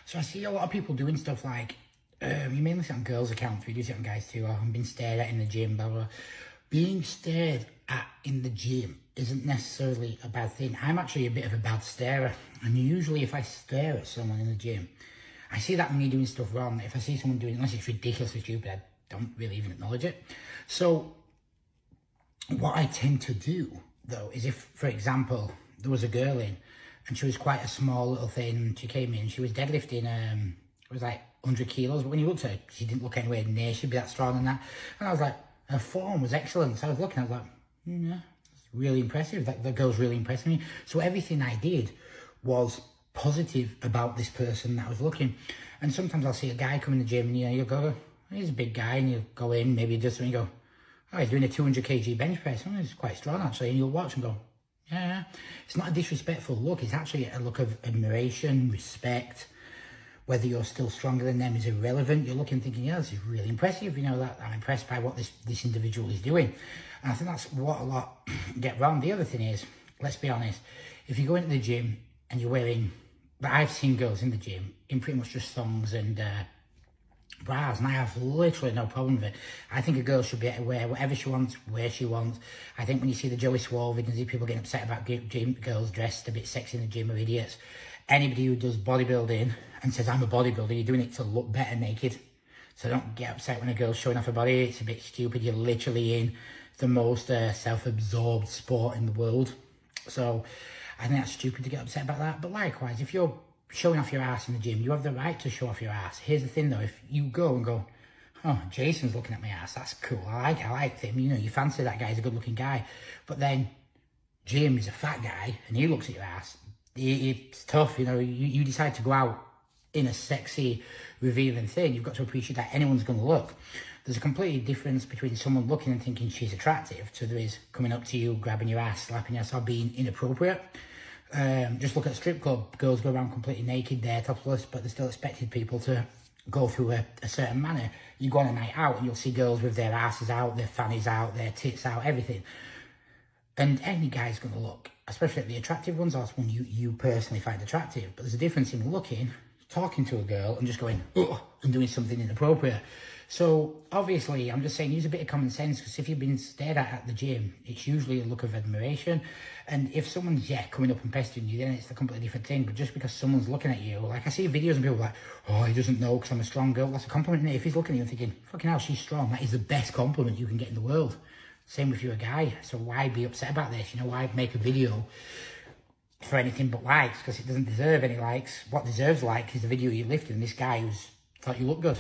So I see a lot of people doing stuff like, you mainly see it on girls' accounts, we do see it on guys too, I'm being stared at in the gym, blah, blah. Being stared at in the gym isn't necessarily a bad thing. I'm actually a bit of a bad starer. And usually if I stare at someone in the gym, I see that me doing stuff wrong. If I see someone doing it, unless it's ridiculously stupid, I don't really even acknowledge it. So what I tend to do, though, is if, for example, there was a girl in, and she was quite a small little thing, she came in, she was deadlifting, it was like 100 kilos, but when you looked at her, she didn't look anywhere near, she'd be that strong and that. And I was like, her form was excellent. So I was looking, I was like, yeah, that's really impressive. That girl's really impressing me. So everything I did was positive about this person that I was looking. And sometimes I'll see a guy come in the gym and, you'll go, he's a big guy, and you'll go in, maybe just something, and you go, oh, he's doing a 200 kg bench press. Oh, he's quite strong, actually. And you'll watch and go, yeah. It's not a disrespectful look. It's actually a look of admiration, respect. Whether you're still stronger than them is irrelevant. You're looking thinking, yeah, this is really impressive. That I'm impressed by what this individual is doing. And I think that's what a lot get wrong. The other thing is, let's be honest, if you go into the gym and you're wearing, but I've seen girls in the gym in pretty much just thongs and bras, and I have literally no problem with it. I think a girl should be able to wear whatever she wants, where she wants. I think when you see the Joey Swole videos, see people getting upset about gym girls dressed a bit sexy in the gym are idiots. Anybody who does bodybuilding and says, I'm a bodybuilder, you're doing it to look better naked. So don't get upset when a girl's showing off her body. It's a bit stupid. You're literally in the most self-absorbed sport in the world. So I think that's stupid to get upset about that. But likewise, if you're showing off your ass in the gym, you have the right to show off your ass. Here's the thing though, if you go and go, oh, Jason's looking at my ass, that's cool, I like him, you fancy that guy, he's a good looking guy. But then Jim is a fat guy and he looks at your ass, it's tough, you decide to go out in a sexy, revealing thing, you've got to appreciate that anyone's going to look. There's a completely difference between someone looking and thinking she's attractive to there is coming up to you, grabbing your ass, slapping your ass, or being inappropriate. Just look at a strip club. Girls go around completely naked, they're topless, but they're still expected people to go through a certain manner. You go on a night out and you'll see girls with their asses out, their fannies out, their tits out, everything. And any guy's going to look, especially at the attractive ones, or one you personally find attractive. But there's a difference in looking, talking to a girl, and just going, ugh, and doing something inappropriate. So obviously, I'm just saying, use a bit of common sense, because if you've been stared at the gym, it's usually a look of admiration. And if someone's, coming up and pestering you, then it's a completely different thing. But just because someone's looking at you, like I see videos and people are like, oh, he doesn't know because I'm a strong girl. That's a compliment. If he's looking at you and thinking, fucking hell, she's strong, that is the best compliment you can get in the world. Same if you're a guy. So why be upset about this? Why make a video for anything but likes? Because it doesn't deserve any likes. What deserves likes is the video you lifted and this guy who's thought you look good.